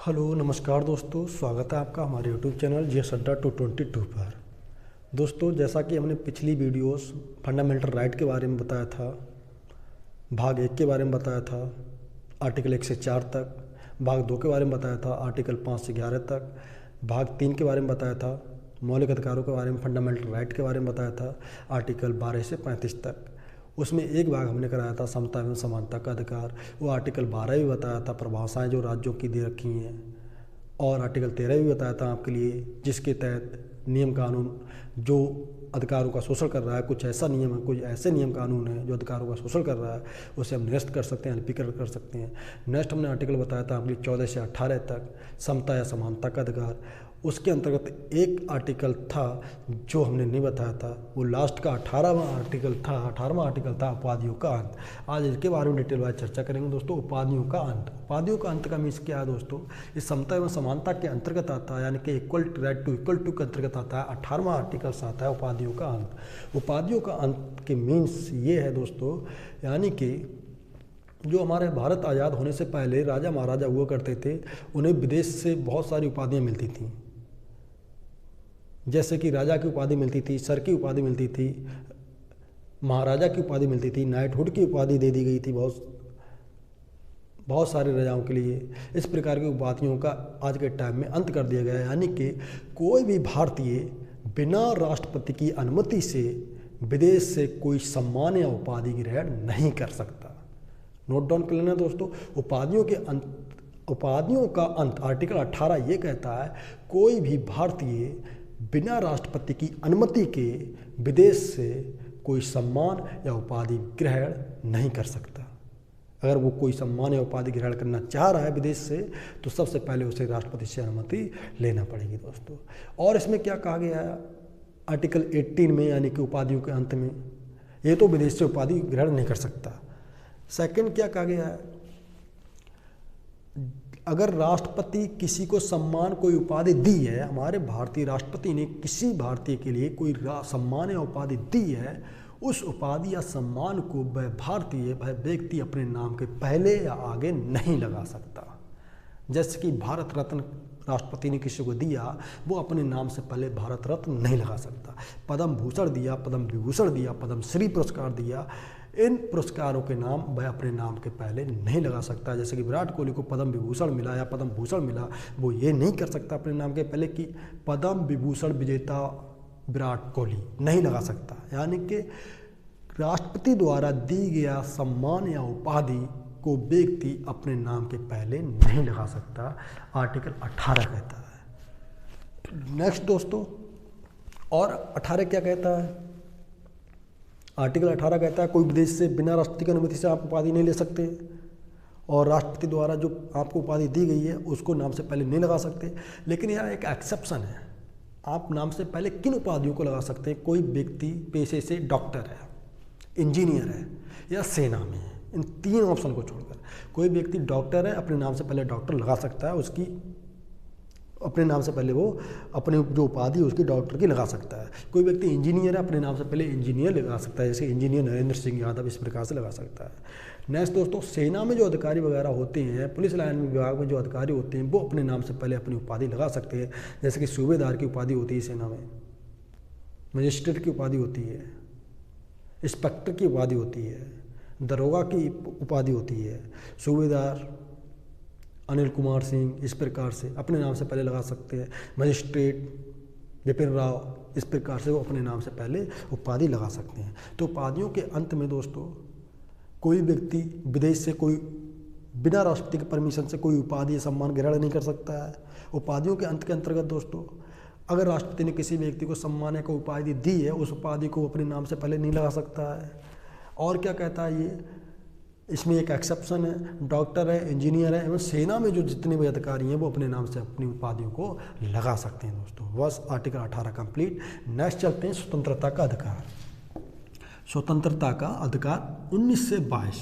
Hello नमस्कार दोस्तों, स्वागत है आपका हमारे यूट्यूब चैनल जीएस अड्डा 222 पर। दोस्तों, जैसा कि हमने पिछली वीडियोस फंडामेंटल राइट के बारे में बताया था, भाग 1 के बारे में बताया था आर्टिकल 1 से 4 तक, भाग 2 के बारे में बताया था आर्टिकल 5 से 11 तक, भाग 3 के बारे में बताया था मौलिक अधिकारों के बारे में, फंडामेंटल राइट के बारे में बताया था आर्टिकल 12 से 35 तक। उसमें एक भाग हमने कराया था समता एवं समानता का अधिकार, वो आर्टिकल 12 भी बताया था परिभाषाएं जो राज्यों की दे रखी हैं, और आर्टिकल 13 भी बताया था आपके लिए, जिसके तहत नियम कानून जो अधिकारों का शोषण कर रहा है, कुछ ऐसा नियम है, कुछ ऐसे नियम कानून है जो अधिकारों का शोषण कर रहा है, उसे हम निरस्त कर सकते हैं, अलिपीकरण कर सकते हैं। नेक्स्ट हमने आर्टिकल बताया था आपके लिए 14 से 18 तक समता या समानता का अधिकार। उसके अंतर्गत एक आर्टिकल था जो हमने नहीं बताया था, वो लास्ट का 18वां आर्टिकल था उपाधियों का अंत। आज इसके बारे में डिटेल वाइज चर्चा करेंगे दोस्तों। उपाधियों का अंत का मीन्स क्या है दोस्तों? इस समता एवं समानता के अंतर्गत आता है, यानी कि equal right to equal to के अंतर्गत आता है। 18वां आर्टिकल से आता है उपाधियों का अंत। उपाधियों का अंत के मीन्स ये है दोस्तों, यानी कि जो हमारे भारत आज़ाद होने से पहले राजा महाराजा हुआ करते थे, उन्हें विदेश से बहुत सारी उपाधियाँ मिलती थीं, जैसे कि राजा की उपाधि मिलती थी, सर की उपाधि मिलती थी, महाराजा की उपाधि मिलती थी, नाइटहुड की उपाधि दे दी गई थी बहुत सारे राजाओं के लिए। इस प्रकार की उपाधियों का आज के टाइम में अंत कर दिया गया है, यानी कि कोई भी भारतीय बिना राष्ट्रपति की अनुमति से विदेश से कोई सम्मान या उपाधि ग्रहण नहीं कर सकता। नोट डाउन कर लेना दोस्तों। उपाधियों का अंत आर्टिकल 18 ये कहता है, कोई भी भारतीय बिना राष्ट्रपति की अनुमति के विदेश से कोई सम्मान या उपाधि ग्रहण नहीं कर सकता। अगर वो कोई सम्मान या उपाधि ग्रहण करना चाह रहा है विदेश से, तो सबसे पहले उसे राष्ट्रपति से अनुमति लेना पड़ेगी दोस्तों। और इसमें क्या कहा गया है आर्टिकल 18 में, यानी कि उपाधियों के अंत में, ये तो विदेश से उपाधि ग्रहण नहीं कर सकता। सेकंड क्या कहा गया है, अगर राष्ट्रपति किसी को सम्मान कोई उपाधि दी है, हमारे भारतीय राष्ट्रपति ने किसी भारतीय के लिए कोई सम्मान या उपाधि दी है, उस उपाधि या सम्मान को वह भारतीय वह व्यक्ति अपने नाम के पहले या आगे नहीं लगा सकता। जैसे कि भारत रत्न राष्ट्रपति ने किसी को दिया, वो अपने नाम से पहले भारत रत्न नहीं लगा सकता। पद्म भूषण दिया, पद्म विभूषण दिया, पद्म श्री पुरस्कार दिया, इन पुरस्कारों के नाम वह अपने नाम के पहले नहीं लगा सकता। जैसे कि विराट कोहली को पद्म विभूषण मिला या पद्म भूषण मिला, वो ये नहीं कर सकता अपने नाम के पहले कि पद्म विभूषण विजेता विराट कोहली, नहीं लगा सकता। यानी कि राष्ट्रपति द्वारा दी गया सम्मान या उपाधि को व्यक्ति अपने नाम के पहले नहीं लगा सकता, आर्टिकल 18 कहता है। नेक्स्ट दोस्तों, और 18 क्या कहता है? आर्टिकल 18 कहता है कोई विदेश से बिना राष्ट्रपति की अनुमति से आप उपाधि नहीं ले सकते, और राष्ट्रपति द्वारा जो आपको उपाधि दी गई है उसको नाम से पहले नहीं लगा सकते। लेकिन यहाँ एक एक्सेप्शन है, आप नाम से पहले किन उपाधियों को लगा सकते हैं? कोई व्यक्ति पेशे से डॉक्टर है, इंजीनियर है या सेना में है, इन 3 ऑप्शन को छोड़कर कोई व्यक्ति डॉक्टर है, अपने नाम से पहले डॉक्टर लगा सकता है, उसकी अपने नाम से पहले वो अपनी जो उपाधि उसकी डॉक्टर की लगा सकता है। कोई व्यक्ति इंजीनियर है, अपने नाम से पहले इंजीनियर लगा सकता है, जैसे इंजीनियर नरेंद्र सिंह यादव, इस प्रकार से लगा सकता है। नेक्स्ट दोस्तों, सेना में जो अधिकारी वगैरह होते हैं, पुलिस लाइन विभाग में जो अधिकारी होते हैं, वो अपने नाम से पहले अपनी उपाधि लगा सकते हैं। जैसे कि सूबेदार की उपाधि होती है सेना में, मजिस्ट्रेट की उपाधि होती है, इंस्पेक्टर की उपाधि होती है, दरोगा की उपाधि होती है, सूबेदार अनिल कुमार सिंह, इस प्रकार से अपने नाम से पहले लगा सकते हैं। मजिस्ट्रेट विपिन राव, इस प्रकार से वो अपने नाम से पहले उपाधि लगा सकते हैं। तो उपाधियों के अंत में दोस्तों, कोई व्यक्ति विदेश से कोई बिना राष्ट्रपति के परमिशन से कोई उपाधि या सम्मान ग्रहण नहीं कर सकता है। उपाधियों के अंत के अंतर्गत दोस्तों, अगर राष्ट्रपति ने किसी व्यक्ति को सम्मान या कोई उपाधि दी है, उस उपाधि को अपने नाम से पहले नहीं लगा सकता है। और क्या कहता है ये, इसमें एक एक्सेप्शन है, डॉक्टर है, इंजीनियर है एवं सेना में जो जितने भी अधिकारी हैं वो अपने नाम से अपनी उपाधियों को लगा सकते हैं दोस्तों। बस आर्टिकल 18 कंप्लीट। नेक्स्ट चलते हैं स्वतंत्रता का अधिकार। स्वतंत्रता का अधिकार 19 से 22।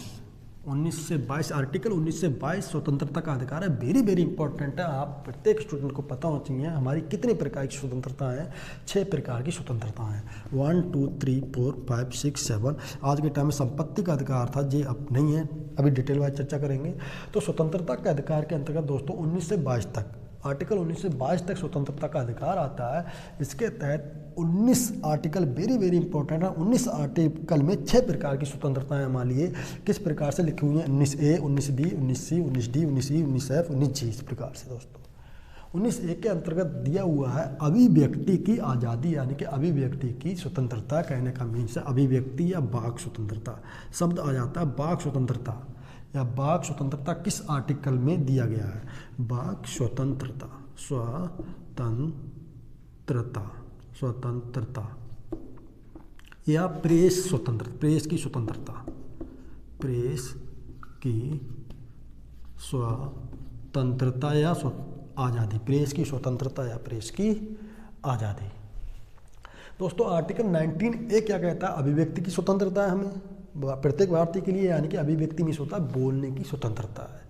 19 से 22 आर्टिकल 19 से 22 स्वतंत्रता का अधिकार है। वेरी वेरी इंपॉर्टेंट है, आप प्रत्येक स्टूडेंट को पता होना चाहिए हमारी कितने प्रकार की स्वतंत्रता है। 6 प्रकार की स्वतंत्रता है, 1 2 3 4 5 6 7। आज के टाइम में संपत्ति का अधिकार था, ये अब नहीं है, अभी डिटेल वाइज चर्चा करेंगे। तो स्वतंत्रता के अधिकार के अंतर्गत दोस्तों 19 से 22 तक, आर्टिकल 19 से 22 तक स्वतंत्रता का अधिकार आता है। इसके तहत 19 आर्टिकल वेरी वेरी इंपॉर्टेंट है। 19 आर्टिकल में 6 प्रकार की स्वतंत्रताएं हमारे लिए किस प्रकार से लिखी हुई हैं, 19A 19B 19C 19D 19E 19F 19G, इस प्रकार से दोस्तों। 19A के अंतर्गत दिया हुआ है अभिव्यक्ति की आज़ादी, यानी कि अभिव्यक्ति की स्वतंत्रता। कहने का मीन्स है अभिव्यक्ति या वाक स्वतंत्रता, शब्द आ जाता है वाक स्वतंत्रता या वाक स्वतंत्रता किस आर्टिकल में दिया गया है, वाक स्वतंत्रता, स्वतंत्रता या प्रेस स्वतंत्रता, प्रेस की स्वतंत्रता, प्रेस की स्वतंत्रता या आज़ादी, प्रेस की स्वतंत्रता या प्रेस की आज़ादी। दोस्तों आर्टिकल 19A क्या कहता है, अभिव्यक्ति की स्वतंत्रता है हमें प्रत्येक भारतीय के लिए, यानी कि अभिव्यक्ति में होता है बोलने की स्वतंत्रता है,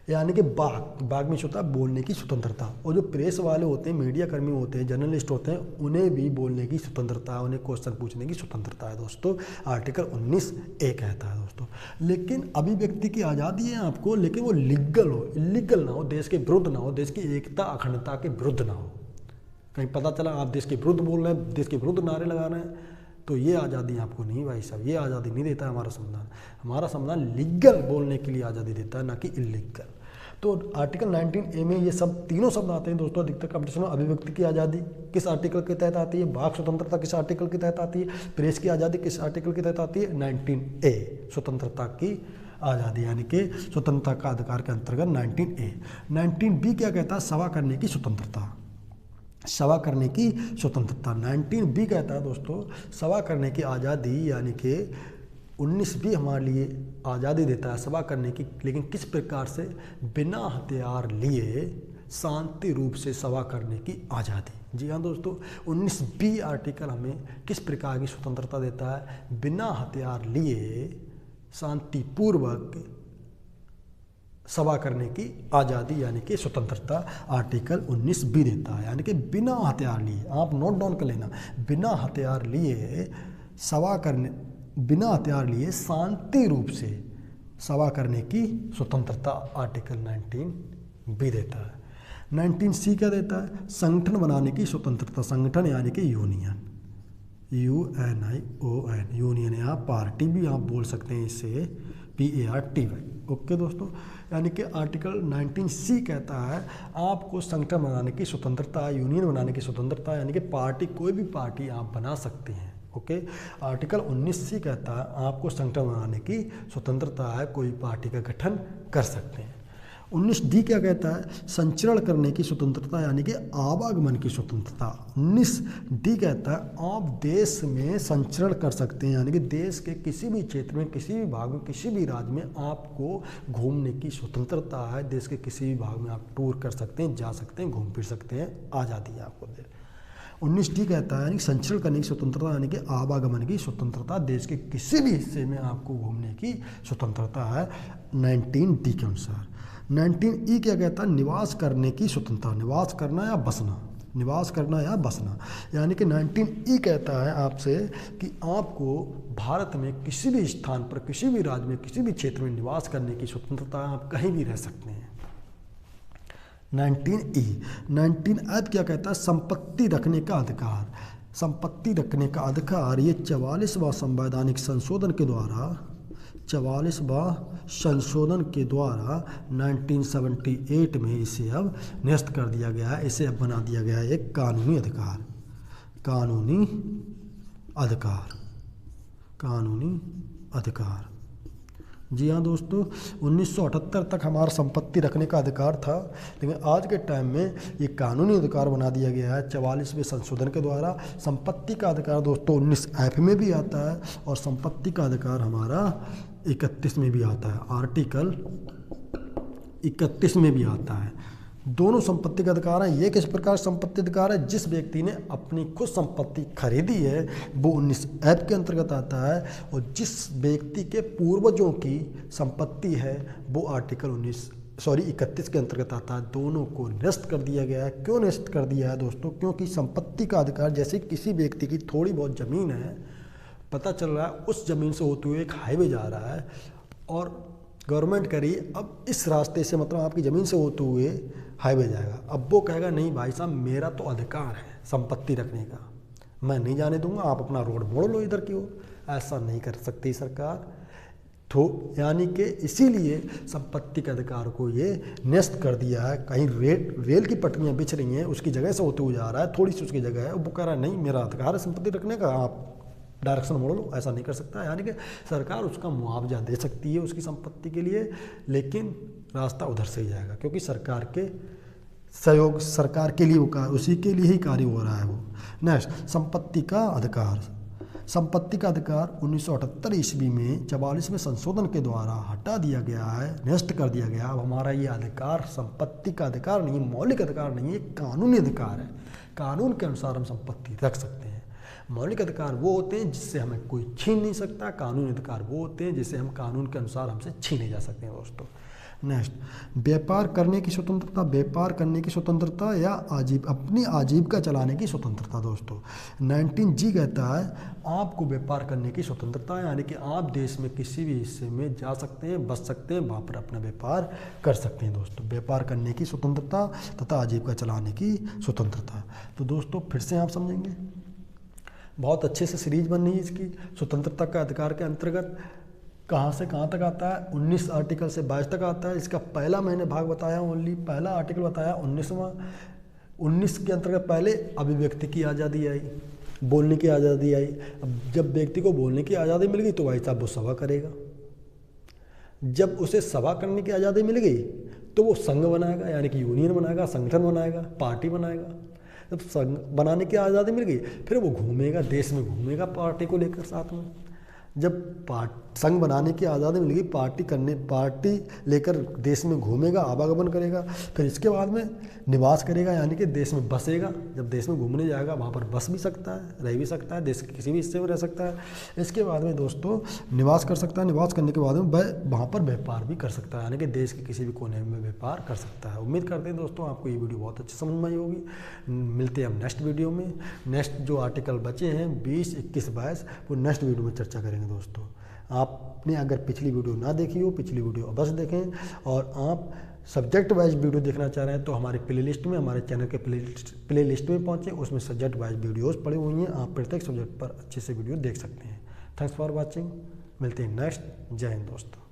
यानी कि बाग में होता है बोलने की स्वतंत्रता। और जो प्रेस वाले होते हैं, मीडिया कर्मी होते हैं, जर्नलिस्ट होते हैं, उन्हें भी बोलने की स्वतंत्रता है, उन्हें क्वेश्चन पूछने की स्वतंत्रता है दोस्तों, आर्टिकल 19A कहता है दोस्तों। लेकिन अभिव्यक्ति की आज़ादी है आपको, लेकिन वो लीगल हो, इलीगल ना हो, देश के विरुद्ध ना हो, देश की एकता अखंडता के विरुद्ध ना हो। कहीं पता चला आप देश के विरुद्ध बोल रहे हैं, देश के विरुद्ध नारे लगा रहे हैं, तो ये आज़ादी आपको नहीं भाई साहब, ये आज़ादी नहीं देता हमारा संविधान। हमारा संविधान लीगल बोलने के लिए आज़ादी देता है, ना कि इलीगल। तो आर्टिकल 19A में ये सब तीनों शब्द आते हैं दोस्तों अधिकतर कंपटीशन में। अभिव्यक्ति की आज़ादी किस आर्टिकल के तहत आती है, वाक स्वतंत्रता किस आर्टिकल के तहत आती है, प्रेस की आज़ादी किस आर्टिकल के तहत आती है, 19A स्वतंत्रता की आज़ादी, यानी कि स्वतंत्रता का अधिकार के अंतर्गत 19A। 19B क्या कहता है, सभा करने की स्वतंत्रता, सभा करने की स्वतंत्रता। 19B कहता है दोस्तों सभा करने की आज़ादी, यानी कि 19B हमारे लिए आज़ादी देता है सभा करने की, लेकिन किस प्रकार से, बिना हथियार लिए शांति रूप से सभा करने की आज़ादी। जी हाँ दोस्तों, 19B आर्टिकल हमें किस प्रकार की स्वतंत्रता देता है, बिना हथियार लिए शांतिपूर्वक सभा करने की आज़ादी, यानी कि स्वतंत्रता आर्टिकल 19B देता है, यानी कि बिना हथियार लिए, आप नोट डाउन कर लेना, बिना हथियार लिए सभा करने, बिना हथियार लिए शांति रूप से सभा करने की स्वतंत्रता आर्टिकल 19B देता है। 19C क्या देता है, संगठन बनाने की स्वतंत्रता, संगठन यानी कि यूनियन, UNION, यूनियन या पार्टी भी आप बोल सकते हैं इसे, PARTY। ओके दोस्तों, यानी कि आर्टिकल 19C कहता है आपको संगठन बनाने की स्वतंत्रता, यूनियन बनाने की स्वतंत्रता, यानी कि पार्टी, कोई भी पार्टी आप बना सकते हैं। ओके, आर्टिकल 19C कहता है आपको संगठन बनाने की स्वतंत्रता है, कोई पार्टी का गठन कर सकते हैं। 19D क्या कहता है, संचरण करने की स्वतंत्रता, यानी कि आवागमन की स्वतंत्रता। 19D कहता है आप देश में संचरण कर सकते हैं, यानी कि देश के किसी भी क्षेत्र में, किसी भी भाग में, किसी भी राज्य में आपको घूमने की स्वतंत्रता है, देश के किसी भी भाग में आप टूर कर सकते हैं, जा सकते हैं, घूम फिर सकते हैं, आज़ादी आपको दे। 19D कहता है यानी संचरण करने की स्वतंत्रता, यानी कि आवागमन की स्वतंत्रता, देश के किसी भी हिस्से में आपको घूमने की स्वतंत्रता है 19D के अनुसार। 19E क्या कहता है, निवास करने की स्वतंत्रता, निवास करना या बसना, निवास करना या बसना, यानी कि 19E कहता है आपसे कि आपको भारत में किसी भी स्थान पर, किसी भी राज्य में, किसी भी क्षेत्र में निवास करने की स्वतंत्रता, आप कहीं भी रह सकते हैं। 19E। 19F क्या कहता है, संपत्ति रखने का अधिकार, संपत्ति रखने का अधिकार, ये 44वां संवैधानिक संशोधन के द्वारा, 44वां संशोधन के द्वारा 1978 में इसे अब निरस्त कर दिया गया है, इसे अब बना दिया गया है एक कानूनी अधिकार, कानूनी अधिकार, कानूनी अधिकार। जी हाँ दोस्तों, 1978 तक हमारा संपत्ति रखने का अधिकार था, लेकिन आज के टाइम में ये कानूनी अधिकार बना दिया गया है 44वें संशोधन के द्वारा। संपत्ति का अधिकार दोस्तों 19F में भी आता है, और संपत्ति का अधिकार हमारा 31 में भी आता है, आर्टिकल 31 में भी आता है। दोनों संपत्ति का अधिकार है। ये किस प्रकार संपत्ति अधिकार है? जिस व्यक्ति ने अपनी खुद संपत्ति खरीदी है वो 19 ऐप के अंतर्गत आता है, और जिस व्यक्ति के पूर्वजों की संपत्ति है वो आर्टिकल 31 के अंतर्गत आता है। दोनों को निरस्त कर दिया गया है। क्यों निरस्त कर दिया है दोस्तों? क्योंकि संपत्ति का अधिकार, जैसे किसी व्यक्ति की थोड़ी बहुत ज़मीन है, पता चल रहा है उस ज़मीन से होते हुए एक हाईवे जा रहा है और गवर्नमेंट कह रही है अब इस रास्ते से, मतलब आपकी ज़मीन से होते हुए हाईवे जाएगा। अब वो कहेगा नहीं भाई साहब, मेरा तो अधिकार है संपत्ति रखने का, मैं नहीं जाने दूंगा, आप अपना रोड मोड़ लो इधर की ओर। ऐसा नहीं कर सकती सरकार। तो यानी कि इसीलिए संपत्ति के अधिकार को ये निरस्त कर दिया है। कहीं रेल की पटरियाँ बिछ रही हैं, उसकी जगह से होते हुए जा रहा है, थोड़ी सी उसकी जगह है, वो कह रहा है नहीं मेरा अधिकार है संपत्ति रखने का, आप डायरेक्शन मोड़ लो। ऐसा नहीं कर सकता। यानी कि सरकार उसका मुआवजा दे सकती है उसकी संपत्ति के लिए, लेकिन रास्ता उधर से ही जाएगा, क्योंकि सरकार के सहयोग, सरकार के लिए वो उसी के लिए ही कार्य हो रहा है वो। नेक्स्ट, संपत्ति का अधिकार। संपत्ति का अधिकार 1978 ईस्वी में 44वें संशोधन के द्वारा हटा दिया गया है, निरस्त कर दिया गया। अब हमारा ये अधिकार संपत्ति का अधिकार नहीं है, मौलिक अधिकार नहीं है, कानूनी अधिकार है। कानून के अनुसार हम संपत्ति रख सकते हैं। मौलिक अधिकार वो होते हैं जिससे हमें कोई छीन नहीं सकता। कानूनी अधिकार वो होते हैं जिसे हम कानून के अनुसार हमसे छीने जा सकते हैं दोस्तों। नेक्स्ट, व्यापार करने की स्वतंत्रता। व्यापार करने की स्वतंत्रता या अपनी आजीविका चलाने की स्वतंत्रता दोस्तों। 19G कहता है आपको व्यापार करने की स्वतंत्रता है, यानी कि आप देश में किसी भी हिस्से में जा सकते हैं, बस सकते हैं, वहाँ पर अपना व्यापार कर सकते हैं दोस्तों। व्यापार करने की स्वतंत्रता तथा आजीविका चलाने की स्वतंत्रता। तो दोस्तों फिर से आप समझेंगे, बहुत अच्छे से सीरीज बन रही है इसकी। स्वतंत्रता का अधिकार के अंतर्गत कहाँ से कहाँ तक आता है? 19 आर्टिकल से 22 तक आता है। इसका पहला मैंने भाग बताया, ओनली पहला आर्टिकल बताया 19वां। 19 के अंतर्गत पहले अभिव्यक्ति की आज़ादी आई, बोलने की आज़ादी आई। अब जब व्यक्ति को बोलने की आज़ादी मिल गई तो भाई साहब वो सभा करेगा। जब उसे सभा करने की आज़ादी मिल गई तो वो संघ बनाएगा, यानी कि यूनियन बनाएगा, संगठन बनाएगा, पार्टी बनाएगा। जब संघ बनाने की आज़ादी मिल गई फिर वो घूमेगा, देश में घूमेगा पार्टी को लेकर साथ में। जब संघ बनाने की आज़ादी मिल गई, पार्टी लेकर देश में घूमेगा, आवागमन करेगा। फिर इसके बाद में निवास करेगा, यानी कि देश में बसेगा। जब देश में घूमने जाएगा वहाँ पर बस भी सकता है, रह भी सकता है, देश के किसी भी हिस्से में रह सकता है। इसके बाद में दोस्तों निवास कर सकता है। निवास करने के बाद में वह वहाँ पर व्यापार भी कर सकता है, यानी कि देश के किसी भी कोने में व्यापार कर सकता है। उम्मीद करते हैं दोस्तों आपको ये वीडियो बहुत अच्छी समझ में आई होगी। मिलते हैं हम नेक्स्ट वीडियो में। नेक्स्ट जो आर्टिकल बचे हैं 20, 21, 22 वो नेक्स्ट वीडियो में चर्चा करेंगे दोस्तों। आपने अगर पिछली वीडियो ना देखी हो, पिछली वीडियो अवश्य देखें। और आप सब्जेक्ट वाइज वीडियो देखना चाह रहे हैं तो हमारे प्लेलिस्ट में, हमारे चैनल के प्लेलिस्ट में पहुंचे, उसमें सब्जेक्ट वाइज वीडियोस पड़ी हुई हैं। आप प्रत्येक सब्जेक्ट पर अच्छे से वीडियो देख सकते हैं। Thanks for watching. मिलते हैं नेक्स्ट। जय हिंद दोस्तों।